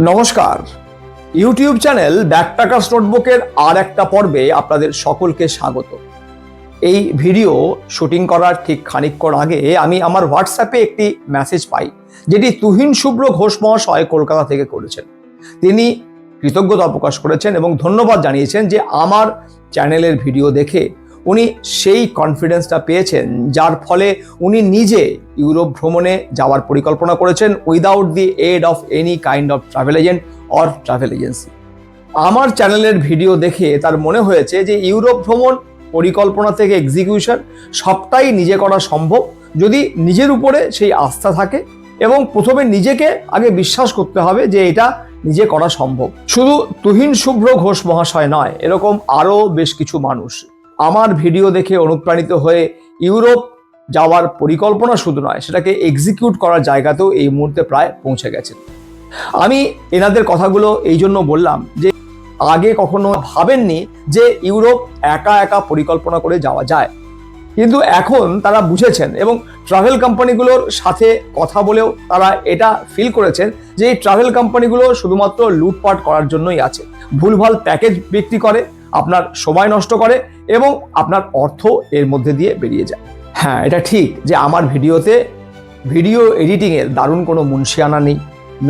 নমস্কার, YouTube channel backpackers নোটবুকের আর একটা পর্বে আপনাদের সকলকে স্বাগত। এই ভিডিও শুটিং করার ঠিক খানিকক্ষণ আগে আমি আমার হোয়াটসঅ্যাপে একটি মেসেজ পাই, যেটি তুহিন শুভ্র ঘোষ মহাশয় কলকাতা থেকে করেছেন। তিনি কৃতজ্ঞতা প্রকাশ করেছেন এবং ধন্যবাদ জানিয়েছেন যে আমার চ্যানেলের ভিডিও দেখে উনি সেই কনফিডেন্সটা পেয়েছেন, যার ফলে উনি নিজে ইউরোপ ভ্রমণে যাওয়ার পরিকল্পনা করেছেন without the aid of any kind of travel agent or travel agency. আমার চ্যানেলের ভিডিও দেখে তার মনে হয়েছে যে ইউরোপ ভ্রমণ পরিকল্পনা থেকে এক্সিকিউশন সবটাই নিজে করা সম্ভব, যদি নিজের উপরে সেই আস্থা থাকে এবং প্রথমে নিজেকে আগে বিশ্বাস করতে হবে যে এটা নিজে করা সম্ভব। শুধু তুহিন শুভ্র ঘোষ মহাশয় নয়, এরকম আরও বেশ কিছু মানুষ আমার ভিডিও দেখে অনুপ্রাণিত হয়ে ইউরোপ যাওয়ার পরিকল্পনা শুধু নয়, সেটাকে এক্সিকিউট করার জায়গাতেও এই মুহূর্তে প্রায় পৌঁছে গেছেন। আমি এনাদের কথাগুলো এই জন্য বললাম যে আগে কখনো ভাবেননি যে ইউরোপ একা একা পরিকল্পনা করে যাওয়া যায়, কিন্তু এখন তারা বুঝেছেন এবং ট্রাভেল কোম্পানিগুলোর সাথে কথা বলেও তারা এটা ফিল করেছেন যে এই ট্রাভেল কোম্পানিগুলো শুধুমাত্র লুটপাট করার জন্যই আছে। ভুলভাল প্যাকেজ বিক্রি করে, আপনার সময় নষ্ট করে এবং আপনার অর্থ এর মধ্যে দিয়ে বেরিয়ে যায়। হ্যাঁ, এটা ঠিক যে আমার ভিডিওতে ভিডিও এডিটিংয়ের দারুণ কোনো মুনশিয়ানা নেই,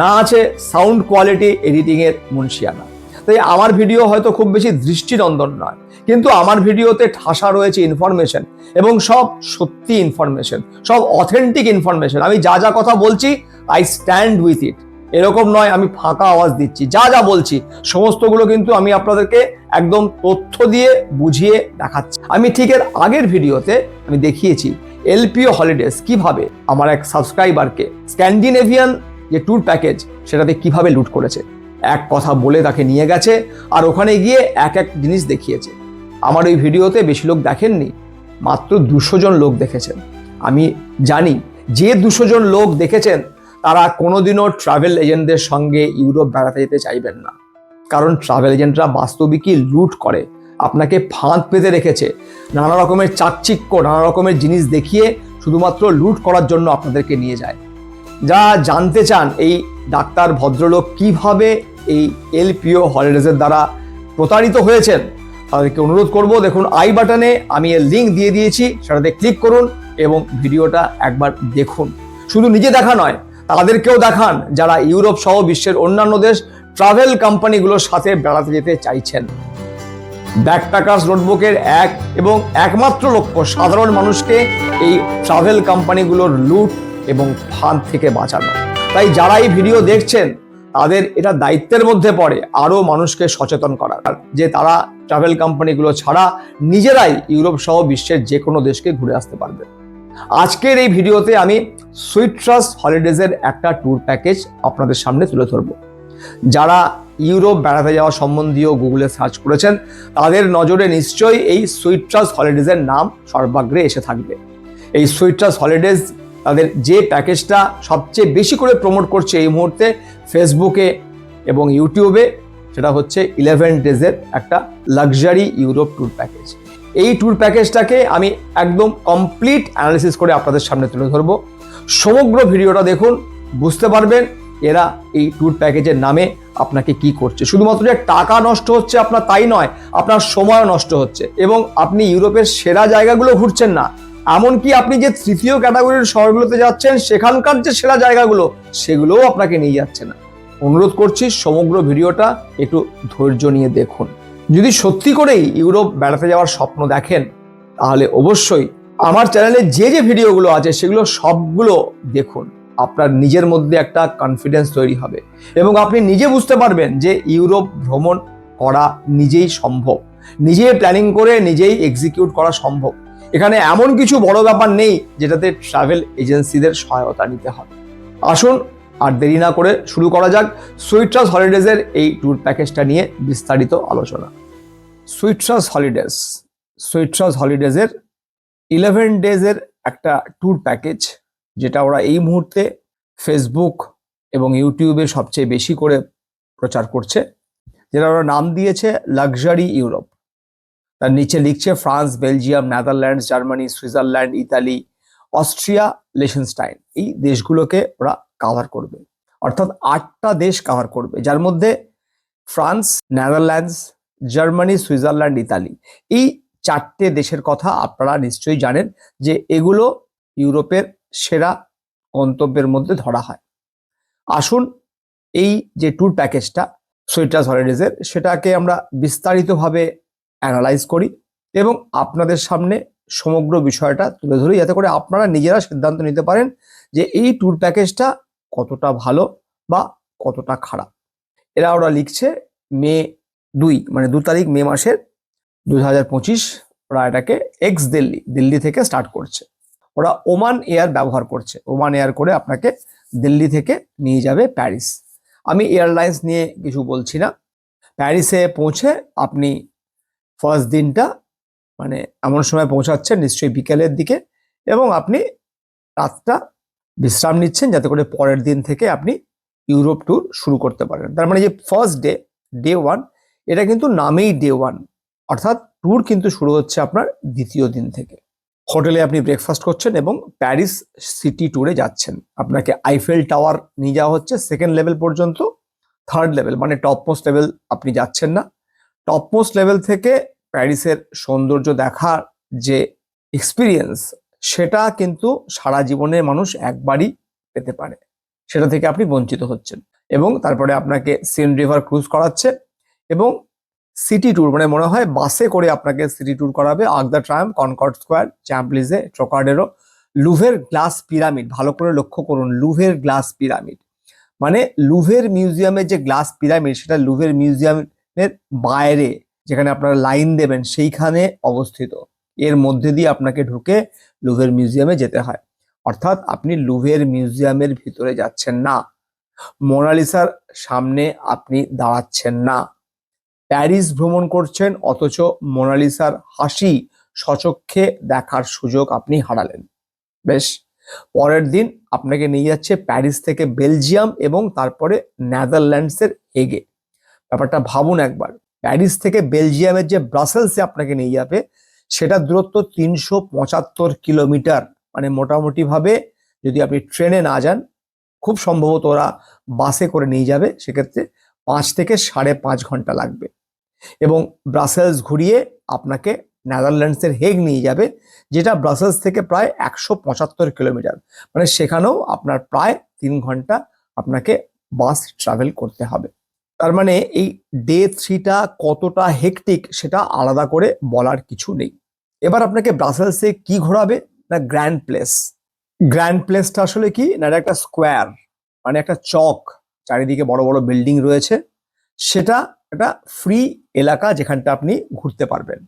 না আছে সাউন্ড কোয়ালিটি এডিটিংয়ের মুনশিয়ানা। তাই আমার ভিডিও হয়তো খুব বেশি দৃষ্টিনন্দন নয়, কিন্তু আমার ভিডিওতে ঠাসা রয়েছে ইনফরমেশন এবং সব সত্যি ইনফরমেশন, সব অথেন্টিক ইনফরমেশন। আমি যা যা কথা বলছি আই স্ট্যান্ড উইথ ইট, এরকম নয় আমি ফাঁকা আওয়াজ দিচ্ছি। যা যা বলছি সমস্তগুলো কিন্তু আমি আপনাদেরকে একদম তথ্য দিয়ে বুঝিয়ে দেখাচ্ছি। আমি ঠিক এর আগের ভিডিওতে আমি দেখিয়েছি এলপিও হলিডেজ কিভাবে আমার এক সাবস্ক্রাইবারকে স্ক্যান্ডিনেভিয়ান যে ট্যুর প্যাকেজ সেটাতে কিভাবে লুট করেছে। এক কথা বলে তাকে নিয়ে গেছে আর ওখানে গিয়ে এক এক জিনিস দেখিয়েছে। আমার ওই ভিডিওতে বেশি লোক দেখেননি, মাত্র 200 জন লোক দেখেছেন। আমি জানি যে 200 জন লোক দেখেছেন তারা কোনোদিনও ট্রাভেল এজেন্টদের সঙ্গে ইউরোপ বেড়াতে যেতে চাইবেন না, কারণ ট্রাভেল এজেন্টরা বাস্তবিকই লুট করে, আপনাকে ফাঁদ পেতে রেখেছে, নানা রকমের চাকচিক্য, নানা রকমের জিনিস দেখিয়ে শুধুমাত্র লুট করার জন্য আপনাদেরকে নিয়ে যায়। যা জানতে চান এই ডাক্তার ভদ্রলোক কিভাবে এই এলপিও হলিডেজের দ্বারা প্রতারিত হয়েছেন, তাদেরকে অনুরোধ করব, দেখুন আই বাটনে আমি এর লিঙ্ক দিয়ে দিয়েছি, সেটাতে ক্লিক করুন এবং ভিডিওটা একবার দেখুন। শুধু নিজে দেখা নয়, তাদেরকেও দেখান যারা ইউরোপ সহ বিশ্বের অন্যান্য দেশ ট্রাভেল কোম্পানিগুলোর সাথে বেড়াতে যেতে চাইছেন। ব্যাকপ্যাকার্স নোটবুকের এক এবং একমাত্র লক্ষ্য সাধারণ মানুষকে এই ট্রাভেল কোম্পানিগুলোর লুট এবং ফাঁদ থেকে বাঁচানো। তাই যারা এই ভিডিও দেখছেন তাদের এটা দায়িত্বের মধ্যে পড়ে আরও মানুষকে সচেতন করার, যে তারা ট্রাভেল কোম্পানিগুলো ছাড়া নিজেরাই ইউরোপ সহ বিশ্বের যে কোনো দেশকে ঘুরে আসতে পারবে। আজকের এই ভিডিওতে আমি সুইট ট্রাস্ট হলিডেজের একটা ট্যুর প্যাকেজ আপনাদের সামনে তুলে ধরব। যারা ইউরোপ বেড়াতে যাওয়া সম্বন্ধীয় গুগলে সার্চ করেছেন তাদের নজরে নিশ্চয়ই এই সুইট ট্রাস্ট হলিডেজের নাম সর্বাগ্রে এসে থাকবে। এই সুইট ট্রাস্ট হলিডেজ তাদের যে প্যাকেজটা সবচেয়ে বেশি করে প্রমোট করছে এই মুহূর্তে ফেসবুকে এবং ইউটিউবে, সেটা হচ্ছে 11 ডেজের একটা লাক্সারি ইউরোপ ট্যুর প্যাকেজ। এই ট্যুর প্যাকেজটাকে আমি একদম কমপ্লিট অ্যানালিসিস করে আপনাদের সামনে তুলে ধরবো। সমগ্র ভিডিওটা দেখুন, বুঝতে পারবেন এরা এই ট্যুর প্যাকেজের নামে আপনাকে কি করছে। শুধুমাত্র যে টাকা নষ্ট হচ্ছে আপনার তাই নয়, আপনার সময়ও নষ্ট হচ্ছে এবং আপনি ইউরোপের সেরা জায়গাগুলো ঘুরছেন না, এমনকি আপনি যে তৃতীয় ক্যাটাগরির শহরগুলোতে যাচ্ছেন সেখানকার যে সেরা জায়গাগুলো সেগুলোও আপনাকে নিয়ে যাচ্ছে না। অনুরোধ করছি সমগ্র ভিডিওটা একটু ধৈর্য নিয়ে দেখুন। যদি সত্যি করেই ইউরোপ বেড়াতে যাওয়ার স্বপ্ন দেখেন তাহলে অবশ্যই আমার চ্যানেলে যে যে ভিডিওগুলো আছে সেগুলো সবগুলো দেখুন। আপনার নিজের মধ্যে একটা কনফিডেন্স তৈরি হবে এবং আপনি নিজে বুঝতে পারবেন যে ইউরোপ ভ্রমণ করা নিজেই সম্ভব, নিজেই প্ল্যানিং করে নিজেই এক্সিকিউট করা সম্ভব। এখানে এমন কিছু বড় ব্যাপার নেই যেটাতে ট্রাভেল এজেন্সিদের সহায়তা নিতে হবে। আসুন আর দেরি না করে শুরু করা যাক সুইট ট্রাস্ট হলিডেজের এই ট্যুর প্যাকেজটা নিয়ে বিস্তারিত আলোচনা। সুইট ট্রাস্ট হলিডেজের 11 ডেজের একটা ট্যুর প্যাকেজ, যেটা ওরা এই মুহূর্তে ফেসবুক এবং ইউটিউবে সবচেয়ে বেশি করে প্রচার করছে, যেটা ওরা নাম দিয়েছে লাক্সারি ইউরোপ। তার নিচে লিখছে France, Belgium, Netherlands, Germany, Switzerland, Italy, Austria, লিechtenstein, এই দেশগুলোকে ওরা কাভার করবে। অর্থাৎ 8টা দেশ কভার করবে, যার মধ্যে France, Netherlands, Germany, Switzerland, Italy. এই 4টে দেশের কথা আপনারা নিশ্চয়ই জানেন যে এগুলো ইউরোপের সেরা গন্তব্যের মধ্যে ধরা হয়। আসুন এই যে ট্যুর প্যাকেজটা সোয়েটার্স হলিডেজের, সেটাকে আমরা বিস্তারিতভাবে অ্যানালাইজ করি এবং আপনাদের সামনে সমগ্র বিষয়টা তুলে ধরি, যাতে করে আপনারা নিজেরা সিদ্ধান্ত নিতে পারেন যে এই ট্যুর প্যাকেজটা কতটা ভালো বা কতটা খারাপ। ওরা লিখছে মে 2, মানে 2 তারিখ মে মাসের 2025 ওরা এটাকে দিল্লি থেকে স্টার্ট করছে। ওরা ওমান এয়ার ব্যবহার করছে, ওমান এয়ার করে আপনাকে দিল্লি থেকে নিয়ে যাবে প্যারিস। আমি এয়ারলাইন্স নিয়ে কিছু বলছি না। প্যারিসে পৌঁছে আপনি ফার্স্ট দিনটা মানে এমন সময় পৌঁছাচ্ছেন নিশ্চয়ই বিকেলের দিকে, এবং আপনি রাতটা বিশ্রাম নিচ্ছেন যাতে করে পরের দিন থেকে আপনি ইউরোপ ট্যুর শুরু করতে পারেন। তার মানে যে ফার্স্ট ডে 1, এটা কিন্তু নামেই ডে 1, অর্থাৎ ট্যুর কিন্তু শুরু হচ্ছে আপনার দ্বিতীয় দিন থেকে। হোটেলে আপনি ব্রেকফাস্ট করছেন এবং প্যারিস সিটি ট্যুরে যাচ্ছেন। আপনাকে আইফেল টাওয়ার নিয়ে যাওয়া হচ্ছে 2nd লেভেল পর্যন্ত। 3rd লেভেল মানে টপ মোস্ট লেভেল আপনি যাচ্ছেন না। টপ মোস্ট লেভেল থেকে প্যারিসের সৌন্দর্য দেখার যে এক্সপিরিয়েন্স, সেটা কিন্তু সারা জীবনে মানুষ একবারই পেতে পারে, সেটা থেকে আপনি বঞ্চিত হচ্ছেন। এবং তারপরে আপনাকে সিন রিভার ক্রুজ করাচ্ছে এবং সিটি ট্যুর, মানে মনে হয় বাসে করে আপনাকে সিটি ট্যুর করাবে। Arc de Triomphe, Concorde Square, Champs Elysees, Trocadero, Louvre glass pyramid. ভালো করে লক্ষ্য করুন, লুভের গ্লাস পিরামিড মানে লুভের মিউজিয়ামের যে গ্লাস পিরামিড, সেটা লুভের মিউজিয়ামের বাইরে, যেখানে আপনারা লাইন দেবেন সেইখানে অবস্থিত। এর মধ্যে দিয়ে আপনাকে ঢুকে লুভের মিউজিয়ামে যেতে হয়, অর্থাৎ আপনি লুভের মিউজিয়ামের ভিতরে যাচ্ছেন না, মোনালিসার সামনে আপনি দাঁড়াচ্ছেন না। প্যারিস ভ্রমণ করছেন অথচ মোনালিসার হাসি সচক্ষে দেখার সুযোগ আপনি হারালেন। বেশ, পরের দিন আপনাকে নিয়ে যাচ্ছে প্যারিস থেকে বেলজিয়াম এবং তারপরে নেদারল্যান্ডসের হেগে। ব্যাপারটা ভাবুন একবার, প্যারিস থেকে বেলজিয়ামের যে ব্রাসেলসে আপনাকে নিয়ে যাবে, সেটা দূরত্ব 375 কিলোমিটার। মানে মোটামুটি ভাবে যদি আপনি ট্রেনে না যান, খুব সম্ভবত ওরা বাসে করে নিয়ে যাবে, সেক্ষেত্রে 5 থেকে 5.5 ঘন্টা লাগবে। এবং ব্রাসেলস ঘুরিয়ে আপনাকে নেদারল্যান্ডসের হেগ নিয়ে যাবে, যেটা ব্রাসেলস থেকে প্রায় 175 কিলোমিটার। মানে সেখানেও আপনার প্রায় 3 ঘন্টা আপনাকে বাস ট্রাভেল করতে হবে। তার মানে এই ডে 3টা কতটা হেকটিক সেটা আলাদা করে বলার কিছু নেই। এবার আপনাকে ব্রাসেলসে কি ঘোরাবে না, গ্র্যান্ড প্লেস। গ্র্যান্ড প্লেসটা আসলে কি না, এটা একটা স্কোয়ার, মানে একটা চক, চারিদিকে বড় বড় বিল্ডিং রয়েছে। সেটা একটা ফ্রি এলাকা যেখানটা আপনি ঘুরতে পারবেন।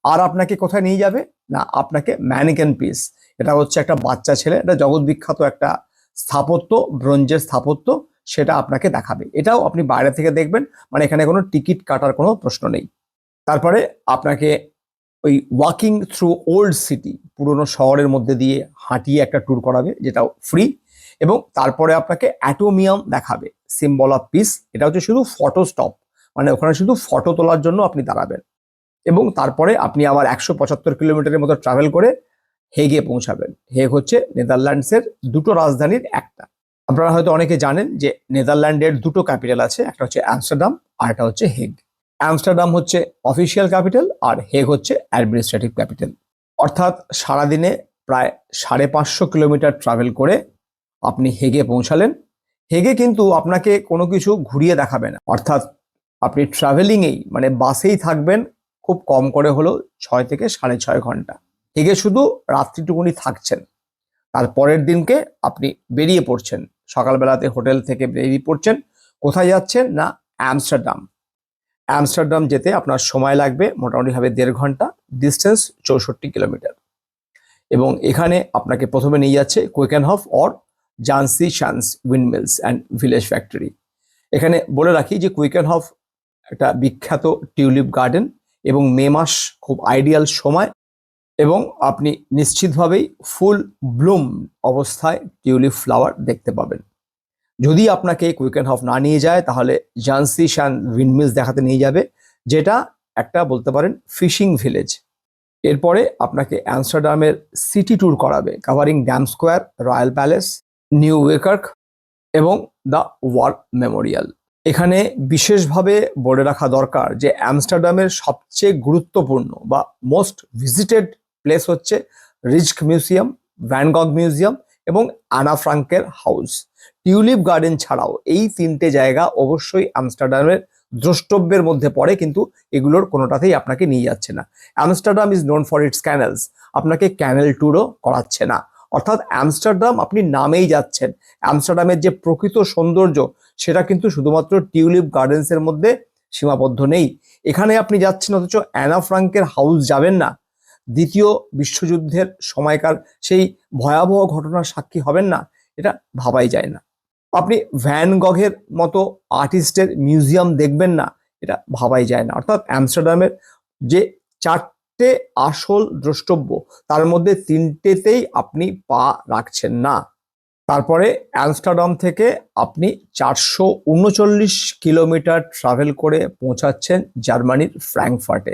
আর আপনাকে কোথায় নিয়ে যাবে না, আপনাকে ম্যানিকেন পিস, এটা হচ্ছে একটা বাচ্চা ছেলে, এটা জগৎ বিখ্যাত একটা স্থাপত্য, ব্রোঞ্জের স্থাপত্য, সেটা আপনাকে দেখাবে। এটাও আপনি বাইরে থেকে দেখবেন, মানে এখানে কোনো টিকিট কাটার কোনো প্রশ্ন নেই। তারপরে আপনাকে ওই ওয়াকিং থ্রু ওল্ড সিটি, পুরনো শহরের মধ্যে দিয়ে হাঁটিয়ে একটা ট্যুর করাবে, যেটাও ফ্রি। এবং তারপরে আপনাকে অ্যাটোমিয়াম দেখাবে, সিম্বল অফ পিস। এটা হচ্ছে শুধু ফটো স্টপ, মানে ওখানে শুধু ফটো তোলার জন্য আপনি দাঁড়াবেন। এবং তারপরে আপনি আবার 175 কিলোমিটারের মতো ট্রাভেল করে হেগে পৌঁছাবেন। হেগ হচ্ছে নেদারল্যান্ডসের দুটো রাজধানীর একটা। আপনারা হয়তো অনেকে জানেন যে নেদারল্যান্ডের দুটো ক্যাপিটাল আছে, একটা হচ্ছে আমস্টারডাম আর একটা হচ্ছে হেগ। আমস্টারডাম হচ্ছে অফিসিয়াল ক্যাপিটাল আর হেগ হচ্ছে অ্যাডমিনিস্ট্রেটিভ ক্যাপিটাল। অর্থাৎ সারাদিনে প্রায় 550 কিলোমিটার ট্রাভেল করে আপনি হেগে পৌঁছালেন। হেগে কিন্তু আপনাকে কোনো কিছু ঘুরিয়ে দেখাবে না, অর্থাৎ আপনি ট্রাভেলিংয়েই মানে বাসেই থাকবেন খুব কম করে হলেও 6 থেকে 6.5 ঘন্টা। হেগে শুধু রাত্রিটুকুনি থাকছেন, তারপরের দিনকে আপনি বেরিয়ে পড়ছেন। সকালবেলাতে হোটেল থেকে বেরিয়ে পড়ছেন, কোথায় যাচ্ছেন না আমস্টারডাম। আমস্টারডাম যেতে আপনার সময় লাগবে মোটামুটি ভাবে 1.5 ঘন্টা, ডিস্টেন্স 64 কিলোমিটার। এবং এখানে আপনাকে প্রথমে নিয়ে যাচ্ছে কুইকেনহফ or জানসি Shan's উইন্ডমিলস and village factory. এখানে বলে রাখি যে কুইকেনহফ একটা বিখ্যাত টিউলিপ গার্ডেন এবং মে মাস খুব আইডিয়াল সময়, এবং আপনি নিশ্চিতভাবেই ফুল ব্লুম অবস্থায় টিউলিপ ফ্লাওয়ার দেখতে পাবেন। যদি আপনাকে কুইকেনহফ না নিয়ে যায়, তাহলে জানসি শান উইন্ডমিলস দেখাতে নিয়ে যাবে, যেটা একটা বলতে পারেন ফিশিং ভিলেজ। এরপরে আপনাকে আমস্টারডামের সিটি ট্যুর করাবে, covering Dam Square, Royal Palace, Nieuwe Kerk এবং দ্য ওয়ার মেমোরিয়াল। এখানে বিশেষভাবে বলে রাখা দরকার যে আমস্টারডামের সবচেয়ে গুরুত্বপূর্ণ বা মোস্ট ভিজিটেড প্লেস হচ্ছে রিজক মিউজিয়াম, ভ্যান গগ মিউজিয়াম এবং আনা ফ্রাঙ্কের হাউস। টিউলিপ গার্ডেন ছাড়াও এই তিনটে জায়গা অবশ্যই আমস্টারডামের দ্রষ্টব্যের মধ্যে পড়ে, কিন্তু এগুলোর কোনোটাতেই আপনাকে নিয়ে যাচ্ছে না। Amsterdam is known for its canals, আপনাকে ক্যানেল ট্যুরও করাচ্ছে না। অর্থাৎ আমস্টারডাম আপনি নামেই যাচ্ছেন, আমস্টারডামের যে প্রকৃত সৌন্দর্য সেটা কিন্তু শুধুমাত্র টিউলিপ গার্ডেন্সের মধ্যে সীমাবদ্ধ নেই। এখানে আপনি যাচ্ছেন অথচ অ্যানা ফ্রাঙ্কের হাউস যাবেন না, দ্বিতীয় বিশ্বযুদ্ধের সময়কার সেই ভয়াবহ ঘটনার সাক্ষী হবেন না, এটা ভাবাই যায় না। আপনি ভ্যান গঘের মতো আর্টিস্টের মিউজিয়াম দেখবেন না, এটা ভাবাই যায় না। অর্থাৎ আমস্টারডামের যে চারটে আসল দ্রষ্টব্য তার মধ্যে তিনটেতেই আপনি পা রাখছেন না। তারপরে আমস্টারডাম থেকে আপনি 439 কিলোমিটার ট্রাভেল করে পৌঁছাচ্ছেন জার্মানির ফ্র্যাঙ্কফার্টে।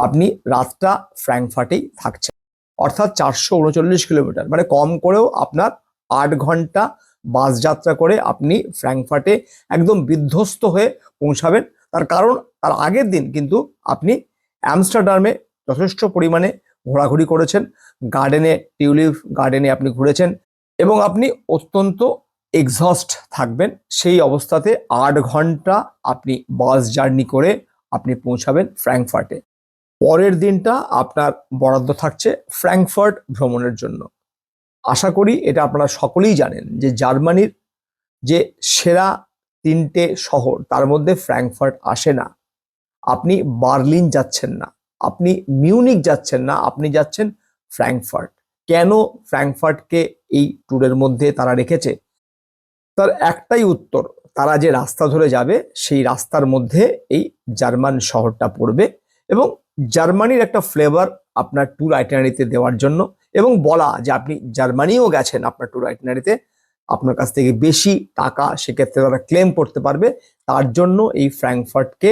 আপনি রাতটা ফ্র্যাঙ্কফার্টেই থাকছেন, অর্থাৎ 439 কিলোমিটার, মানে কম করেও আপনার 8 ঘন্টা বাস যাত্রা করে আপনি ফ্র্যাঙ্কফার্টে একদম বিধ্বস্ত হয়ে পৌঁছাবেন। তার কারণ তার আগের দিন কিন্তু আপনি আমস্টারডামে যথেষ্ট পরিমাণে ঘোরাঘুরি করেছেন, গার্ডেনে, টিউলিপ গার্ডেনে আপনি ঘুরেছেন এবং আপনি অত্যন্ত এক্সস্ট থাকবেন। সেই অবস্থাতে 8 ঘন্টা আপনি বাস জার্নি করে আপনি পৌঁছাবেন ফ্র্যাঙ্কফার্টে। পরের দিনটা আপনার বরাদ্দ থাকছে ফ্র্যাঙ্কফার্ট ভ্রমণের জন্য। আশা করি এটা আপনারা সকলেই জানেন যে জার্মানির যে সেরা তিনটে শহর তার মধ্যে ফ্র্যাঙ্কফার্ট আসে না। আপনি বার্লিন যাচ্ছেন না, আপনি মিউনিক যাচ্ছেন না, আপনি যাচ্ছেন ফ্র্যাঙ্কফার্ট। কেন ফ্র্যাঙ্কফার্টকে এই ট্যুরের মধ্যে তারা রেখেছে? তার একটাই উত্তর, তারা যে রাস্তা ধরে যাবে সেই রাস্তার মধ্যে এই জার্মান শহরটা পড়বে এবং জার্মানির একটা ফ্লেভার আপনার ট্যুর আইটিনারিতে দেওয়ার জন্য, এবং বলা যে আপনি জার্মানিও গেছেন আপনার ট্যুর আইটিনারিতে, আপনার কাছ থেকে বেশি টাকা সেক্ষেত্রে তারা ক্লেম করতে পারবে, তার জন্য এই ফ্র্যাঙ্কফার্টকে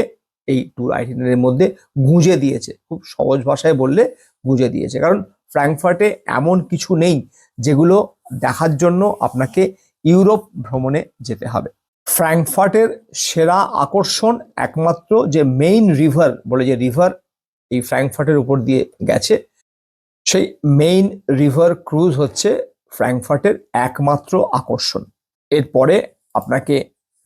এই ট্যুর আইটিনারির মধ্যে গুঁজে দিয়েছে। খুব সহজ ভাষায় বললে গুঁজে দিয়েছে, কারণ ফ্র্যাঙ্কফার্টে এমন কিছু নেই যেগুলো দেখার জন্য আপনাকে ইউরোপ ভ্রমণে যেতে হবে। ফ্র্যাঙ্কফার্টের সেরা আকর্ষণ একমাত্র যে মেইন রিভার বলে যে রিভার এই ফ্র্যাঙ্কফার্টের উপর দিয়ে গেছে, সেই মেইন রিভার ক্রুজ হচ্ছে ফ্র্যাঙ্কফার্টের একমাত্র আকর্ষণ। এরপরে আপনাকে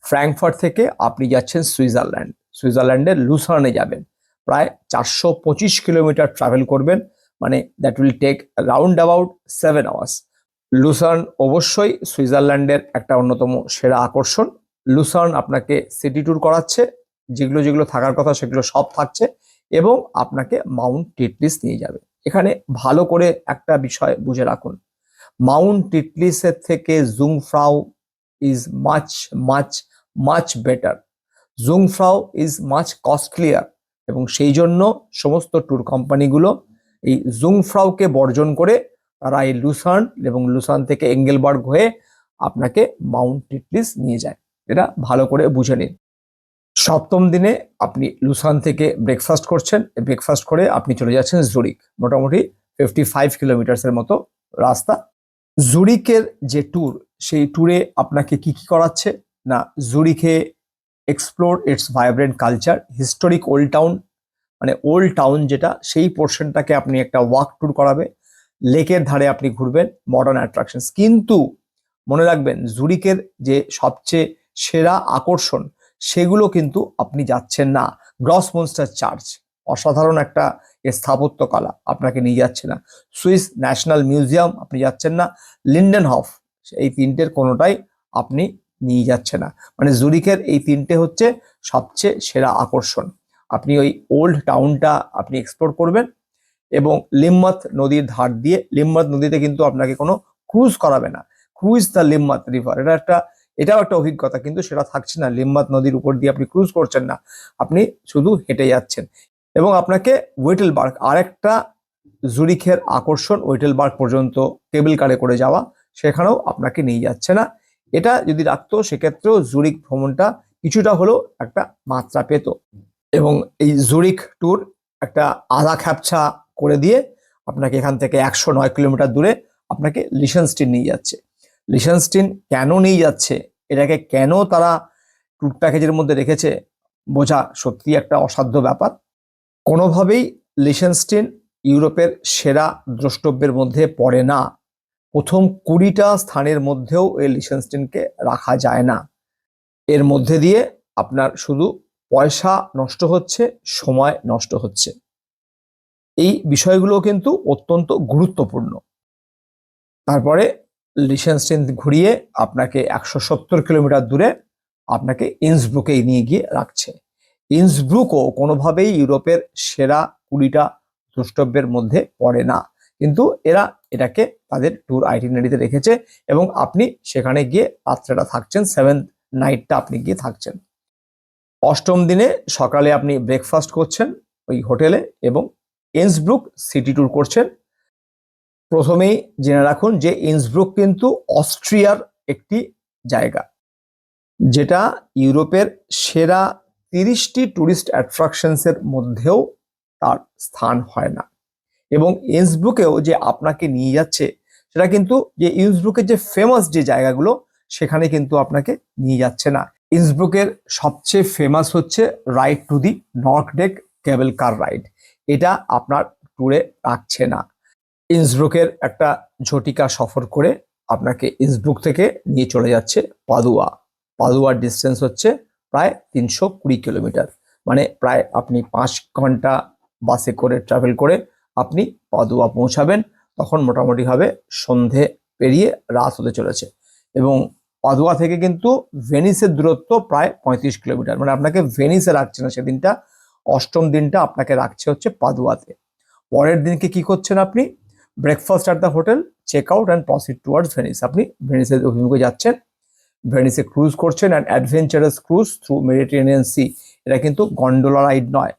ফ্র্যাঙ্কফার্ট থেকে আপনি যাচ্ছেন সুইজারল্যান্ড, সুইজারল্যান্ডের লুসার্নে যাবেন। প্রায় 425 কিলোমিটার ট্রাভেল করবেন, মানে that will take round about 7 hours. Lucerne অবশ্যই সুইজারল্যান্ডের একটা অন্যতম সেরা আকর্ষণ। লুসার্ন আপনাকে সিটি ট্যুর করাচ্ছে, যেগুলো যেগুলো থাকার কথা সেগুলো সব থাকছে, এবং আপনাকে মাউন্ট টিটলিস নিয়ে যাবে। এখানে ভালো করে একটা বিষয় বুঝে রাখুন, মাউন্ট টিটলিসের থেকে Jungfrau is much much much better, Jungfrau is much costlier, এবং সেই জন্য সমস্ত ট্যুর কোম্পানিগুলো এই জুংফ্রাউকে বর্জন করে তারা এই লুসার্ন এবং লুসার্ন থেকে এঙ্গেলবার্গ হয়ে আপনাকে মাউন্ট টিটলিস নিয়ে যায়। এটা ভালো করে বুঝে নিন। সপ্তম দিনে আপনি লুসার্ন থেকে ব্রেকফাস্ট করছেন, ব্রেকফাস্ট করে আপনি চলে যাচ্ছেন জুরিক, মোটামুটি 55 কিলোমিটার্সের মতো রাস্তা। জুরিকের যে ট্যুর, সেই ট্যুরে আপনাকে কি কি করাচ্ছে না, জুরিকে explore its vibrant culture, historic old town, মানে ওল্ড টাউন যেটা সেই পোর্শনটাকে আপনি একটা ওয়াক ট্যুর করাবে। লেকের ধারে আপনি ঘুরবেন, মডার্ন অ্যাট্রাকশনস। কিন্তু মনে রাখবেন জুরিকের যে সবচেয়ে সেরা আকর্ষণ সেগুলো কিন্তু আপনি যাচ্ছেন না। গ্রসমনস্টার চার্চ, অসাধারণ একটা স্থাপত্য কলা, আপনাকে নিয়ে যাচ্ছে না। সুইস ন্যাশনাল মিউজিয়াম আপনি যাচ্ছেন না। লিন্ডেনহফ, এই তিনটের কোনোটাই আপনি নিয়ে যাচ্ছে না। মানে জুরিকের এই তিনটে হচ্ছে সবচেয়ে সেরা আকর্ষণ। আপনি ওই ওল্ড টাউনটা আপনি এক্সপ্লোর করবেন এবং লিম্মাত নদীর ধার দিয়ে, লিম্মাত নদীতে কিন্তু আপনাকে কোনো ক্রুজ করাবে না, ক্রুজ দ্য লিম্মাত রিভার, এটাও একটা অভিজ্ঞতা, কিন্তু সেটা থাকছে না। লিম্মাত নদীর উপর দিয়ে আপনি ক্রুজ করছেন না, আপনি শুধু হেঁটে যাচ্ছেন। এবং আপনাকে ওয়েটেলবার্গ, আরেকটা জুরিখের আকর্ষণ, ওয়েটেলবার্গ পর্যন্ত কেবল কারে করে যাওয়া, সেখানেও আপনাকে নিয়ে যাচ্ছে না। এটা যদি রাখতো সেক্ষেত্রেও জুরিক ভ্রমণটা কিছুটা হলেও একটা মাত্রা পেত। এবং এই জুরিক ট্যুর একটা আধা খ্যাপছা করে দিয়ে আপনাকে এখান থেকে 109 কিলোমিটার দূরে আপনাকে লিশেনস্টিন নিয়ে যাচ্ছে। লিশেনস্টিন কেন নিয়ে যাচ্ছে এটাকে কেন তারা ট্যুর প্যাকেজের মধ্যে রেখেছে বোঝা সত্যি একটা অসাধ্য ব্যাপার। কোনোভাবেই লিশেনস্টেইন ইউরোপের সেরা দ্রষ্টব্যের মধ্যে পড়ে না। প্রথম 20টা স্থানের মধ্যেও এই লিশেনস্টেইনকে রাখা যায় না। এর মধ্যে দিয়ে আপনার শুধু পয়সা নষ্ট হচ্ছে, সময় নষ্ট হচ্ছে। এই বিষয়গুলো কিন্তু অত্যন্ত গুরুত্বপূর্ণ। তারপরে লিশেনস্টেইন ঘুরিয়ে আপনাকে 170 কিলোমিটার দূরে আপনাকে ইন্সব্রুকে নিয়ে গিয়ে রাখছে। ইন্সব্রুকও কোনোভাবেই ইউরোপের সেরা 20টা দ্রষ্টব্যের মধ্যে পড়ে না, কিন্তু এরা এটাকে তাদের ট্যুর আইটিনারিতে রেখেছে এবং আপনি সেখানে গিয়ে রাত্রেটা থাকছেন, 7th নাইটটা আপনি গিয়ে থাকছেন। 8ম দিনে সকালে আপনি ব্রেকফাস্ট করছেন ওই হোটেলে এবং ইন্সব্রুক সিটি ট্যুর করছেন। প্রথমেই জেনে রাখুন যে ইন্সব্রুক কিন্তু অস্ট্রিয়ার একটি জায়গা, যেটা ইউরোপের সেরা 30টি ট্যুরিস্ট অ্যাট্রাকশনসের মধ্যেও তার স্থান হয় না। এবং ইন্সব্রুকেও যে আপনাকে নিয়ে যাচ্ছে সেটা কিন্তু যে ইন্সব্রুকের যে ফেমাস যে জায়গাগুলো সেখানে কিন্তু আপনাকে নিয়ে যাচ্ছে না। ইন্সব্রুকের সবচেয়ে ফেমাস হচ্ছে ride to the Nordkette cable car ride, এটা আপনার ট্যুরে রাখছে না। ইন্সব্রুকের একটা ঝটিকা সফর করে আপনাকে ইন্সব্রুক থেকে নিয়ে চলে যাচ্ছে পাদুয়া। পাদুয়ার ডিস্টেন্স হচ্ছে প্রায় 320 কিলোমিটার, মানে প্রায় আপনি 5 ঘন্টা বাসে করে ট্রাভেল করে আপনি পাদুয়া পৌঁছাবেন। তখন মোটামুটি হবে সন্ধে পেরিয়ে রাত হতে চলেছে। এবং পাদুয়া থেকে কিন্তু ভেনিসের দূরত্ব প্রায় 35 কিলোমিটার, মানে আপনাকে ভেনিসে রাখছে না সেদিনটা। 8ম দিনটা আপনাকে রাখছে হচ্ছে পাদুয়াতে। পরের দিনকে কি করছেন আপনি? Breakfast at the hotel, check out and proceed towards Venice. আপনি ভেনিসের অভিমুখে যাচ্ছেন, ভেনিসে ক্রুজ করছেন, and adventurous cruise through Mediterranean Sea. এটা কিন্তু গন্ডোলা রাইড নয়।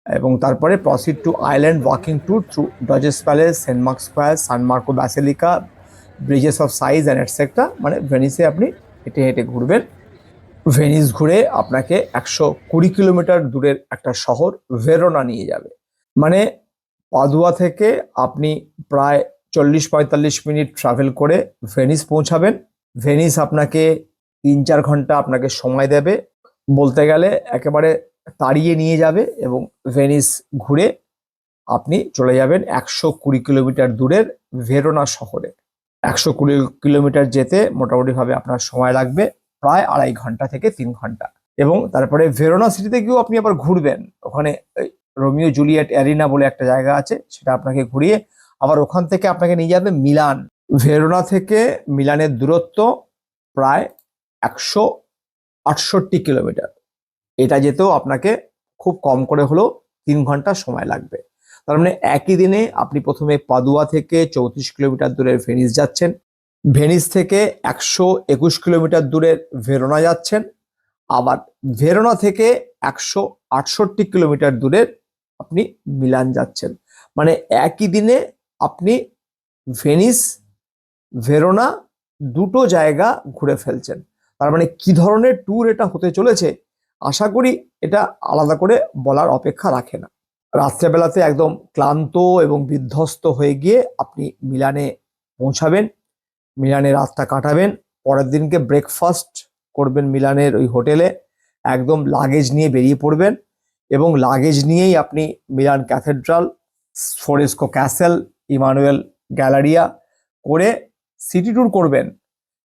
এবং তারপরে proceed to island walking tour through Doge's Palace, Saint Mark Square, San Marco basilica, bridges of sighs and etcetera. মানে ভেনিসে আপনি হেঁটে হেঁটে ঘুরবেন। ভেনিস ঘুরে আপনাকে 120 কিলোমিটার দূরের একটা শহর ভেরোনা নিয়ে যাবে। মানে পাদুয়া থেকে আপনি প্রায় 40-45 মিনিট ট্রাভেল করে ভেনিস পৌঁছাবেন। ভেনিস আপনাকে 3-4 ঘন্টা আপনাকে সময় দেবে, বলতে গেলে একেবারে তাড়িয়ে নিয়ে যাবে। এবং ভেনিস ঘুরে আপনি চলে যাবেন 120 কিলোমিটার দূরের ভেরোনা শহরে। 120 কিলোমিটার যেতে মোটামুটিভাবে আপনার সময় লাগবে প্রায় 2.5 ঘন্টা থেকে 3 ঘন্টা। এবং তারপরে ভেরোনা সিটিতে গিয়েও আপনি আবার ঘুরবেন। ওখানে রোমিও জুলিয়েট অ্যারিনা বলে একটা জায়গা আছে, সেটা আপনাকে ঘুরিয়ে আবার ওখান থেকে আপনাকে নিয়ে যাবে মিলান। ভেরোনা থেকে মিলানের দূরত্ব প্রায় 168 কিলোমিটার। এটা যেতেও আপনাকে খুব কম করে হলেও 3 ঘন্টা সময় লাগবে। তার মানে একই দিনে আপনি প্রথমে পাদুয়া থেকে 34 কিলোমিটার দূরের ভেনিস যাচ্ছেন, ভেনিস থেকে 121 কিলোমিটার দূরের ভেরোনা যাচ্ছেন, আবার ভেরোনা থেকে 168 কিলোমিটার দূরের আপনি মিলান যাচ্ছেন। মানে একই দিনে আপনি ভেনিস, ভেরোনা দুটো জায়গা ঘুরে ফেলছেন। তার মানে কি ধরনের ট্যুর এটা হতে চলেছে আশা করি এটা আলাদা করে বলার অপেক্ষা রাখে না। রাত্রেবেলাতে একদম ক্লান্ত এবং বিধ্বস্ত হয়ে গিয়ে আপনি মিলানে পৌঁছাবেন, মিলানে রাতটা কাটাবেন। পরের দিনকে ব্রেকফাস্ট করবেন মিলানের ওই হোটেলে, একদম লাগেজ নিয়ে বেরিয়ে পড়বেন এবং লাগেজ নিয়েই আপনি Milan cathedral, Sforzesco castle, Emanuele Galleria করে সিটি ট্যুর করবেন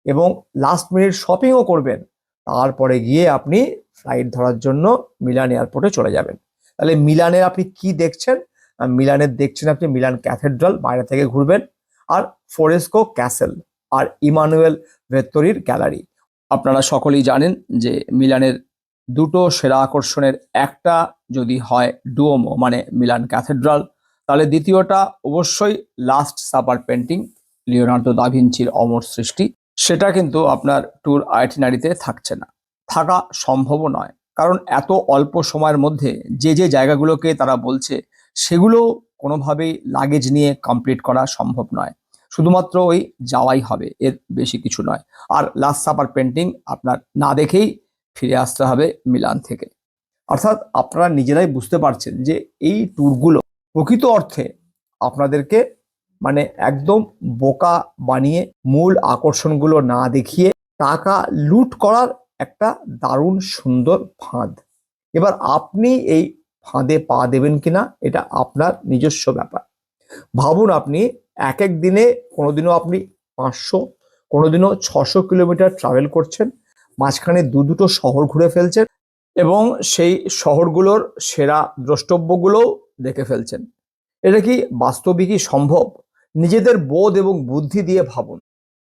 এবং লাস্ট মিনিট শপিংও করবেন। তারপরে গিয়ে আপনি ফ্লাইট ধরার জন্য মিলান এয়ারপোর্টে চলে যাবেন। তাহলে মিলানের আপনি কি দেখছেন? মিলানের দেখছেন আপনি মিলান ক্যাথেড্রাল, বাইরে থেকে ঘুরবেন, আর ফোরেস্কো ক্যাসেল, আর ইমানুয়েল ভেত্তরির গ্যালারি। আপনারা সকলেই জানেন যে মিলানের দুটো সেরা আকর্ষণের একটা যদি হয় ডুওমো মানে মিলান ক্যাথেড্রাল, তাহলে দ্বিতীয়টা অবশ্যই last supper painting, Leonardo da ভিঞ্চির অমর সৃষ্টি। সেটা কিন্তু আপনার ট্যুর আইটিনারিতে থাকছে না, থাকা সম্ভবও নয়। কারণ এত অল্প সময়ের মধ্যে যে যে জায়গাগুলোকে তারা বলছে সেগুলো কোনোভাবেই লাগেজ নিয়ে কমপ্লিট করা সম্ভব নয়। শুধুমাত্র ওই যাওয়াই হবে, এর বেশি কিছু নয়। আর লাস্ট সাপার পেন্টিং আপনার না দেখেই ফিরে আসতে হবে মিলান থেকে। অর্থাৎ আপনারা নিজেরাই বুঝতে পারছেন যে এই ট্যুরগুলো প্রকৃত অর্থে আপনাদেরকে মানে একদম বোকা বানিয়ে মূল আকর্ষণগুলো না দেখিয়ে টাকা লুট করার একটা দারুণ সুন্দর ফাঁদ। এবার আপনি এই ফাঁদে পা দেবেন কিনা এটা আপনার নিজস্ব ব্যাপার। ভাবুন, আপনি এক এক দিনে কোনোদিনও আপনি 500, কোনোদিনও 600 কিলোমিটার ট্রাভেল করছেন, মাঝখানে দুটো শহর ঘুরে ফেলছেন এবং সেই শহরগুলোর সেরা দ্রষ্টব্যগুলোও দেখে ফেলছেন। এটা কি বাস্তবিকই সম্ভব? নিজেদের বোধ এবং বুদ্ধি দিয়ে ভাবুন,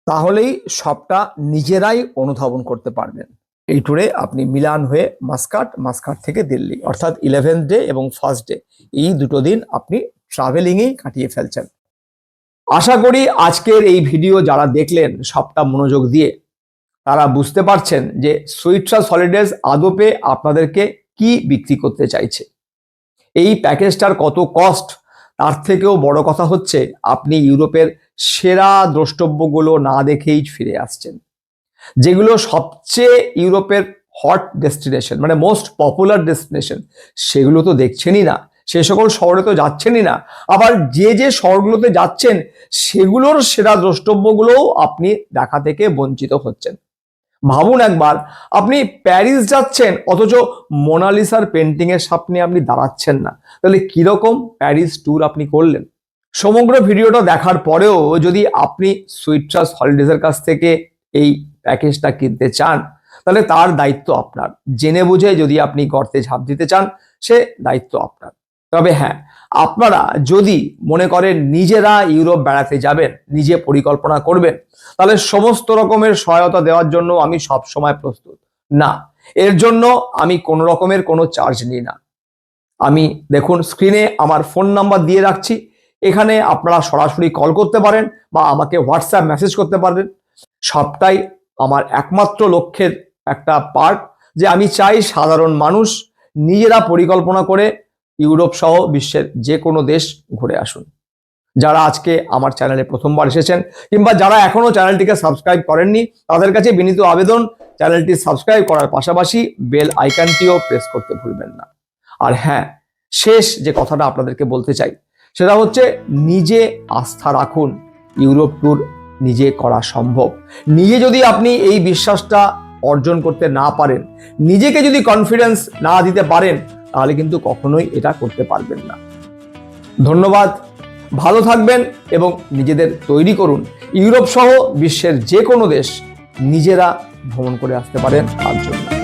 তাহলেই সবটা নিজেরাই অনুধাবন করতে পারবেন। এই ট্যুরে আপনি মিলান হয়ে মাস্কাট, মাস্কাট থেকে দিল্লি, অর্থাৎ 11th ডে এবং 1st ডে, এই দুটো দিন আপনি ট্রাভেলিংয়েই কাটিয়ে ফেলছেন। আশা করি আজকের এই ভিডিও যারা দেখলেন সবটা মনোযোগ দিয়ে, তারা বুঝতে পারছেন যে সুইট্রাস হলিডেজ আদপে আপনাদেরকে কি বিক্রি করতে চাইছে, এই প্যাকেজটার কত কস্ট। তার থেকেও বড় কথা হচ্ছে আপনি ইউরোপের সেরা দ্রষ্টব্যগুলো না দেখেই ফিরে আসছেন, যেগুলো সবচেয়ে ইউরোপের হট ডেস্টিনেশন, মানে মোস্ট পপুলার ডেস্টিনেশন, সেগুলো তো দেখছেনই না, সে সকল শহরে তো যাচ্ছেনই না। আবার যে যে শহরগুলোতে যাচ্ছেন সেগুলোর সেরা দ্রষ্টব্যগুলোও আপনি দেখা থেকে বঞ্চিত হচ্ছেন। ভাবুন একবার, আপনি প্যারিস যাচ্ছেন অথচ মোনালিসার পেন্টিং এর সামনে আপনি দাঁড়াচ্ছেন না, তাহলে কিরকম প্যারিস ট্যুর আপনি করলেন? সমগ্র ভিডিওটা দেখার পরেও যদি আপনি সুইট্রাস হলিডেজের কাছ থেকে এই প্যাকেজটা কিনতে চান, তাহলে তার দায়িত্ব আপনার। জেনে বুঝে যদি আপনি গর্তে ঝাঁপ দিতে চান, সে দায়িত্ব আপনার। তবে হ্যাঁ, আপনারা যদি মনে করেন নিজেরা ইউরোপ বেড়াতে যাবেন, নিজে পরিকল্পনা করবেন, তাহলে সমস্ত রকমের সহায়তা দেওয়ার জন্য আমি সব সময় প্রস্তুত। না, এর জন্য আমি কোনো রকমের কোনো চার্জ নিই না। আমি দেখুন স্ক্রিনে আমার ফোন নাম্বার দিয়ে রাখছি, এখানে আপনারা সরাসরি কল করতে পারেন বা আমাকে হোয়াটসঅ্যাপ মেসেজ করতে পারেন। সবটাই আমার একমাত্র লক্ষ্যের একটা পার্ট, যে আমি চাই সাধারণ মানুষ নিজেরা পরিকল্পনা করে ইউরোপ সহ বিশ্বের যে কোনো দেশ ঘুরে আসুন। যারা আজকে আমার চ্যানেলে প্রথমবার এসেছেন কিংবা যারা এখনো চ্যানেলটিকে সাবস্ক্রাইব করেননি, তাদের কাছে বিনীত আবেদন, চ্যানেলটি সাবস্ক্রাইব করার পাশাপাশি বেল আইকনটিও প্রেস করতে ভুলবেন না। আর হ্যাঁ, শেষ যে কথাটা আপনাদেরকে বলতে চাই সেটা হচ্ছে, নিজে আস্থা রাখুন, ইউরোপ ট্যুর নিজে করা সম্ভব। নিজে যদি আপনি এই বিশ্বাসটা অর্জন করতে না পারেন, নিজেকে যদি কনফিডেন্স না দিতে পারেন, তাহলে কিন্তু কখনোই এটা করতে পারবেন না। ধন্যবাদ, ভালো থাকবেন এবং নিজেদের তৈরি করুন ইউরোপ সহ বিশ্বের যে কোনো দেশ নিজেরা ভ্রমণ করে আসতে পারেন তার জন্য।